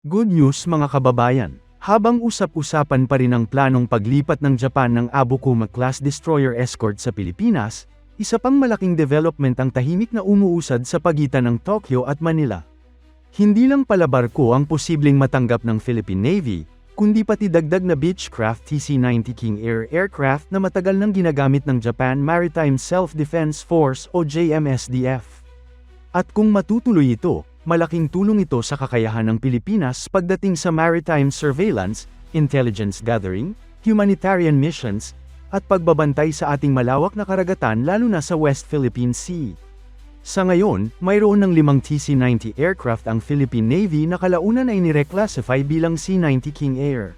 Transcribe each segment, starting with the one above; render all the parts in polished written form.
Good news mga kababayan. Habang usap-usapan pa rin ang planong paglipat ng Japan ng Abukuma-class destroyer escort sa Pilipinas, isa pang malaking development ang tahimik na umuusad sa pagitan ng Tokyo at Manila. Hindi lang pala barko ang posibleng matanggap ng Philippine Navy, kundi pati dagdag na Beechcraft TC-90 King Air aircraft na matagal nang ginagamit ng Japan Maritime Self-Defense Force o JMSDF. At kung matutuloy ito, malaking tulong ito sa kakayahan ng Pilipinas pagdating sa maritime surveillance, intelligence gathering, humanitarian missions, at pagbabantay sa ating malawak na karagatan lalo na sa West Philippine Sea. Sa ngayon, mayroon ng 5 TC-90 aircraft ang Philippine Navy na kalaunan ay nireclassify bilang C-90 King Air.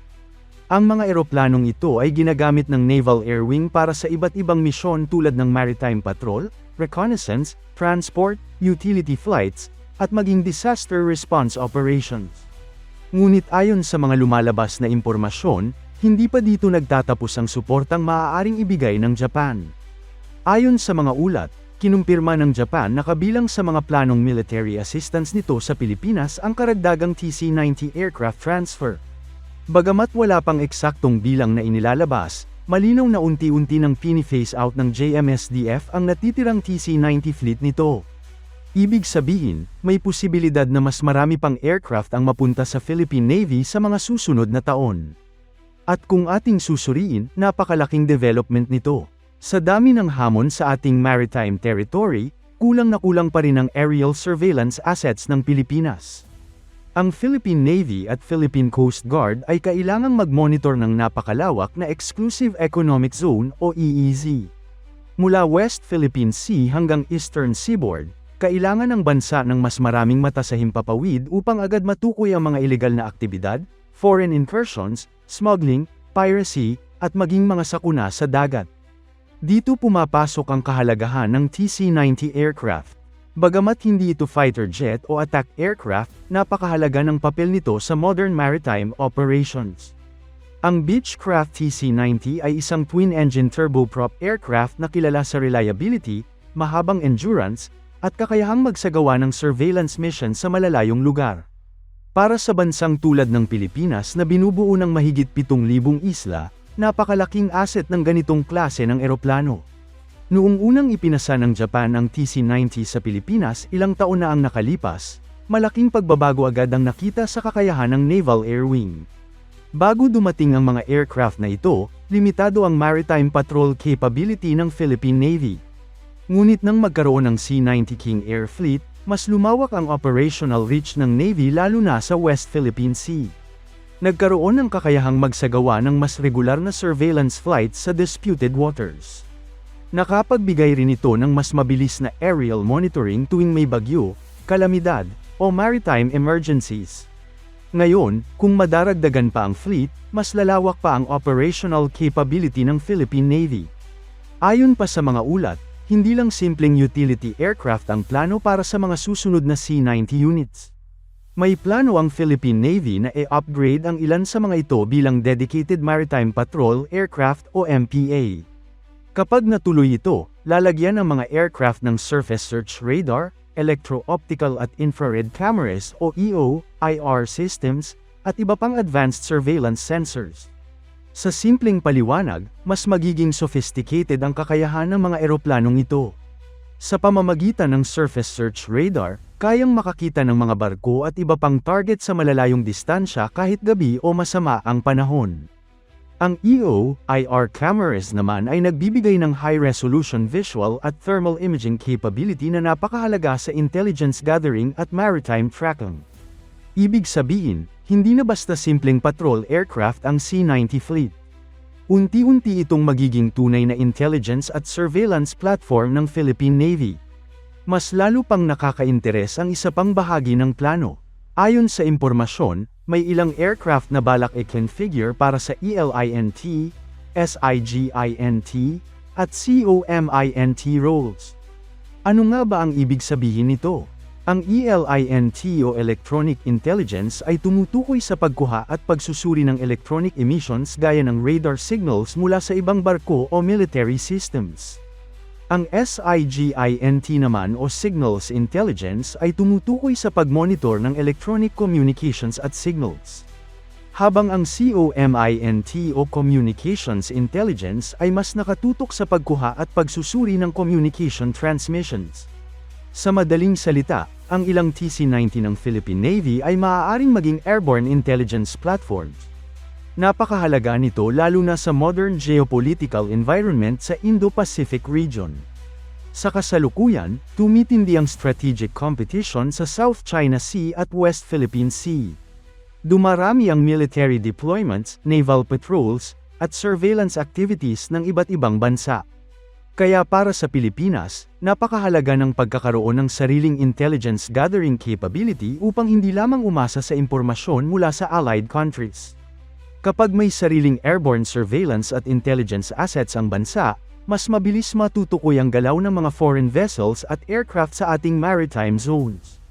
Ang mga eroplanong ito ay ginagamit ng Naval Air Wing para sa iba't ibang misyon tulad ng maritime patrol, reconnaissance, transport, utility flights, at maging disaster response operations. Ngunit ayon sa mga lumalabas na impormasyon, hindi pa dito nagtatapos ang suportang maaaring ibigay ng Japan. Ayon sa mga ulat, kinumpirma ng Japan na kabilang sa mga planong military assistance nito sa Pilipinas ang karagdagang TC-90 aircraft transfer. Bagamat wala pang eksaktong bilang na inilalabas, malinaw na unti-unti nang pini-phase out ng JMSDF ang natitirang TC-90 fleet nito. Ibig sabihin, may posibilidad na mas marami pang aircraft ang mapunta sa Philippine Navy sa mga susunod na taon. At kung ating susuriin, napakalaking development nito. Sa dami ng hamon sa ating maritime territory, kulang na kulang pa rin ang aerial surveillance assets ng Pilipinas. Ang Philippine Navy at Philippine Coast Guard ay kailangang mag-monitor ng napakalawak na Exclusive Economic Zone o EEZ. Mula West Philippine Sea hanggang Eastern Seaboard, kailangan ng bansa ng mas maraming mata sa himpapawid upang agad matukoy ang mga ilegal na aktibidad, foreign incursions, smuggling, piracy, at maging mga sakuna sa dagat. Dito pumapasok ang kahalagahan ng TC-90 aircraft. Bagamat hindi ito fighter jet o attack aircraft, napakahalaga ng papel nito sa modern maritime operations. Ang Beechcraft TC-90 ay isang twin-engine turboprop aircraft na kilala sa reliability, mahabang endurance, at kakayahang magsagawa ng surveillance mission sa malalayong lugar. Para sa bansang tulad ng Pilipinas na binubuo ng mahigit 7,000 isla, napakalaking asset ng ganitong klase ng eroplano. Noong unang ipinasa ng Japan ang TC-90 sa Pilipinas ilang taon na ang nakalipas, malaking pagbabago agad ang nakita sa kakayahan ng Naval Air Wing. Bago dumating ang mga aircraft na ito, limitado ang maritime patrol capability ng Philippine Navy. Ngunit nang magkaroon ng C-90 King Air Fleet, mas lumawak ang operational reach ng Navy lalo na sa West Philippine Sea. Nagkaroon ng kakayahang magsagawa ng mas regular na surveillance flights sa disputed waters. Nakapagbigay rin ito ng mas mabilis na aerial monitoring tuwing may bagyo, kalamidad, o maritime emergencies. Ngayon, kung madaragdagan pa ang fleet, mas lalawak pa ang operational capability ng Philippine Navy. Ayon pa sa mga ulat, hindi lang simpleng utility aircraft ang plano para sa mga susunod na C-90 units. May plano ang Philippine Navy na i-upgrade ang ilan sa mga ito bilang Dedicated Maritime Patrol Aircraft o MPA. Kapag natuloy ito, lalagyan ang mga aircraft ng surface search radar, electro-optical at infrared cameras o EO/IR systems, at iba pang advanced surveillance sensors. Sa simpleng paliwanag, mas magiging sophisticated ang kakayahan ng mga eroplanong ito. Sa pamamagitan ng surface search radar, kayang makakita ng mga barko at iba pang target sa malalayong distansya kahit gabi o masama ang panahon. Ang EO/IR cameras naman ay nagbibigay ng high-resolution visual at thermal imaging capability na napakahalaga sa intelligence gathering at maritime tracking. Ibig sabihin, hindi na basta simpleng patrol aircraft ang C-90 fleet. Unti-unti itong magiging tunay na intelligence at surveillance platform ng Philippine Navy. Mas lalo pang nakakainteres ang isa pang bahagi ng plano. Ayon sa impormasyon, may ilang aircraft na balak i-configure para sa ELINT, SIGINT, at COMINT roles. Ano nga ba ang ibig sabihin nito? Ang ELINT o Electronic Intelligence ay tumutukoy sa pagkuha at pagsusuri ng electronic emissions gaya ng radar signals mula sa ibang barko o military systems. Ang SIGINT naman o Signals Intelligence ay tumutukoy sa pagmonitor ng electronic communications at signals. Habang ang COMINT o Communications Intelligence ay mas nakatutok sa pagkuha at pagsusuri ng communication transmissions. Sa madaling salita, ang ilang TC-90 ng Philippine Navy ay maaaring maging airborne intelligence platforms. Napakahalaga nito lalo na sa modern geopolitical environment sa Indo-Pacific region. Sa kasalukuyan, tumitindi ang strategic competition sa South China Sea at West Philippine Sea. Dumarami ang military deployments, naval patrols, at surveillance activities ng iba't ibang bansa. Kaya para sa Pilipinas, napakahalaga ng pagkakaroon ng sariling intelligence gathering capability upang hindi lamang umasa sa impormasyon mula sa allied countries. Kapag may sariling airborne surveillance at intelligence assets ang bansa, mas mabilis matutukoy ang galaw ng mga foreign vessels at aircraft sa ating maritime zones.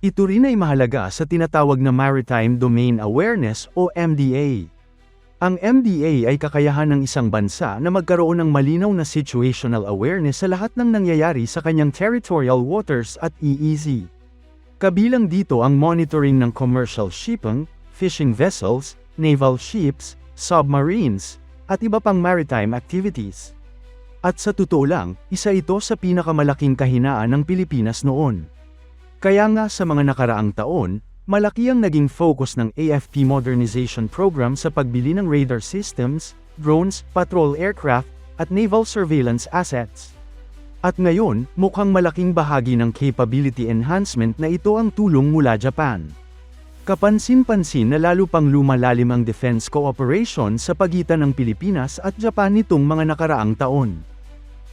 Ito rin ay mahalaga sa tinatawag na Maritime Domain Awareness o MDA. Ang MDA ay kakayahan ng isang bansa na magkaroon ng malinaw na situational awareness sa lahat ng nangyayari sa kanyang territorial waters at EEZ. Kabilang dito ang monitoring ng commercial shipping, fishing vessels, naval ships, submarines, at iba pang maritime activities. At sa totoo lang, isa ito sa pinakamalaking kahinaan ng Pilipinas noon. Kaya nga sa mga nakaraang taon, malaki ang naging focus ng AFP modernization program sa pagbili ng radar systems, drones, patrol aircraft, at naval surveillance assets. At ngayon, mukhang malaking bahagi ng capability enhancement na ito ang tulong mula Japan. Kapansin-pansin na lalo pang lumalalim ang defense cooperation sa pagitan ng Pilipinas at Japan nitong mga nakaraang taon.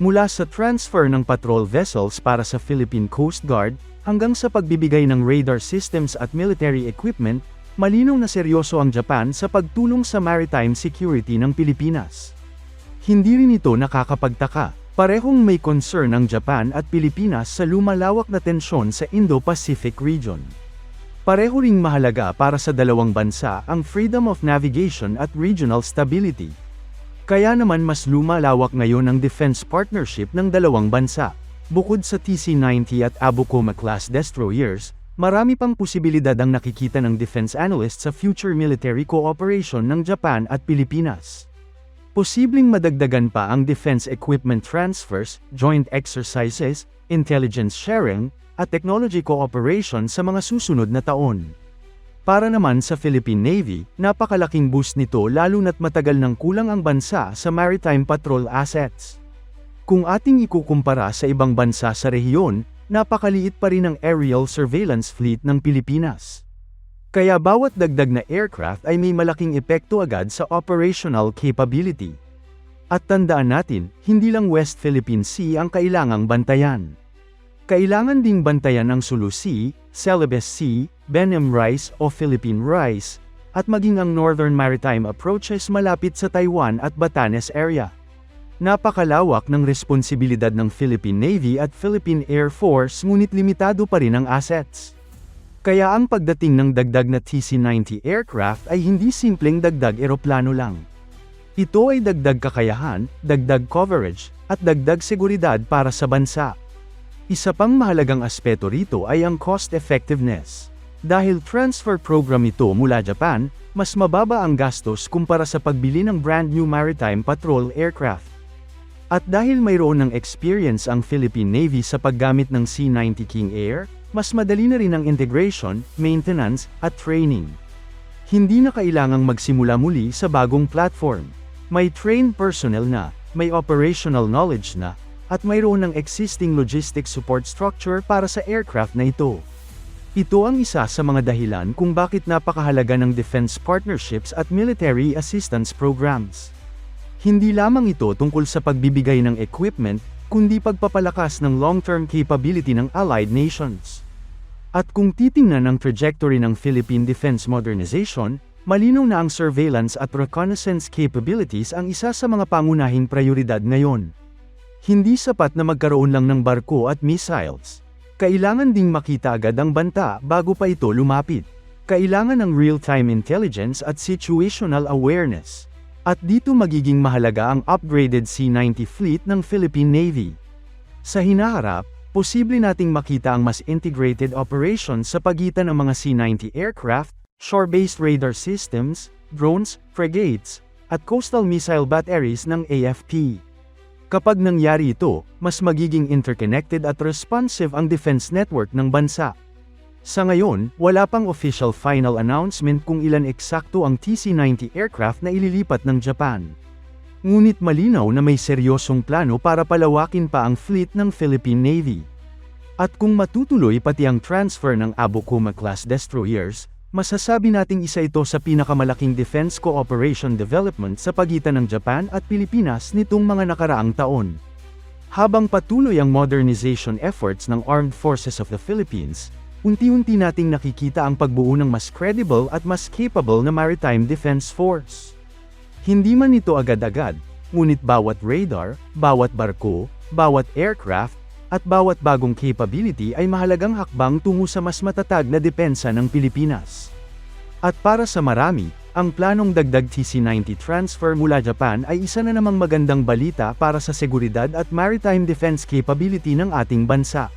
Mula sa transfer ng patrol vessels para sa Philippine Coast Guard, hanggang sa pagbibigay ng radar systems at military equipment, malinaw na seryoso ang Japan sa pagtulong sa maritime security ng Pilipinas. Hindi rin ito nakakapagtaka, parehong may concern ang Japan at Pilipinas sa lumalawak na tensyon sa Indo-Pacific region. Pareho ring mahalaga para sa dalawang bansa ang freedom of navigation at regional stability. Kaya naman mas lumalawak ngayon ang defense partnership ng dalawang bansa. Bukod sa TC-90 at Abukoma-class destroyers, marami pang posibilidad ang nakikita ng defense analysts sa future military cooperation ng Japan at Pilipinas. Posibleng madagdagan pa ang defense equipment transfers, joint exercises, intelligence sharing, at technology cooperation sa mga susunod na taon. Para naman sa Philippine Navy, napakalaking boost nito lalo na't matagal nang kulang ang bansa sa maritime patrol assets. Kung ating ikukumpara sa ibang bansa sa rehiyon, napakaliit pa rin ang aerial surveillance fleet ng Pilipinas. Kaya bawat dagdag na aircraft ay may malaking epekto agad sa operational capability. At tandaan natin, hindi lang West Philippine Sea ang kailangang bantayan. Kailangan ding bantayan ang Sulu Sea, Celebes Sea, Benham Rice o Philippine Rice, at maging ang northern maritime approaches malapit sa Taiwan at Batanes area. Napakalawak ng responsibilidad ng Philippine Navy at Philippine Air Force ngunit limitado pa rin ang assets. Kaya ang pagdating ng dagdag na TC-90 aircraft ay hindi simpleng dagdag eroplano lang. Ito ay dagdag kakayahan, dagdag coverage, at dagdag seguridad para sa bansa. Isa pang mahalagang aspeto rito ay ang cost effectiveness. Dahil transfer program ito mula Japan, mas mababa ang gastos kumpara sa pagbili ng brand new maritime patrol aircraft. At dahil mayroon ng experience ang Philippine Navy sa paggamit ng C-90 King Air, mas madali na rin ang integration, maintenance, at training. Hindi na kailangang magsimula muli sa bagong platform. May trained personnel na, may operational knowledge na, at mayroon ng existing logistics support structure para sa aircraft na ito. Ito ang isa sa mga dahilan kung bakit napakahalaga ng defense partnerships at military assistance programs. Hindi lamang ito tungkol sa pagbibigay ng equipment, kundi pagpapalakas ng long-term capability ng allied nations. At kung titingnan ang trajectory ng Philippine defense modernization, malinaw na ang surveillance at reconnaissance capabilities ang isa sa mga pangunahing prioridad ngayon. Hindi sapat na magkaroon lang ng barko at missiles. Kailangan ding makita agad ang banta bago pa ito lumapit. Kailangan ng real-time intelligence at situational awareness. At dito magiging mahalaga ang upgraded C-90 fleet ng Philippine Navy. Sa hinaharap, posible nating makita ang mas integrated operations sa pagitan ng mga C-90 aircraft, shore-based radar systems, drones, frigates, at coastal missile batteries ng AFP. Kapag nangyari ito, mas magiging interconnected at responsive ang defense network ng bansa. Sa ngayon, wala pang official final announcement kung ilan eksakto ang TC-90 aircraft na ililipat ng Japan. Ngunit malinaw na may seryosong plano para palawakin pa ang fleet ng Philippine Navy. At kung matutuloy pati ang transfer ng Abukuma-class destroyers, masasabi nating isa ito sa pinakamalaking defense cooperation development sa pagitan ng Japan at Pilipinas nitong mga nakaraang taon. Habang patuloy ang modernization efforts ng Armed Forces of the Philippines, unti-unti nating nakikita ang pagbuo ng mas credible at mas capable na maritime defense force. Hindi man ito agad-agad, ngunit bawat radar, bawat barko, bawat aircraft, at bawat bagong capability ay mahalagang hakbang tungo sa mas matatag na depensa ng Pilipinas. At para sa marami, ang planong dagdag TC-90 transfer mula Japan ay isa na namang magandang balita para sa seguridad at maritime defense capability ng ating bansa.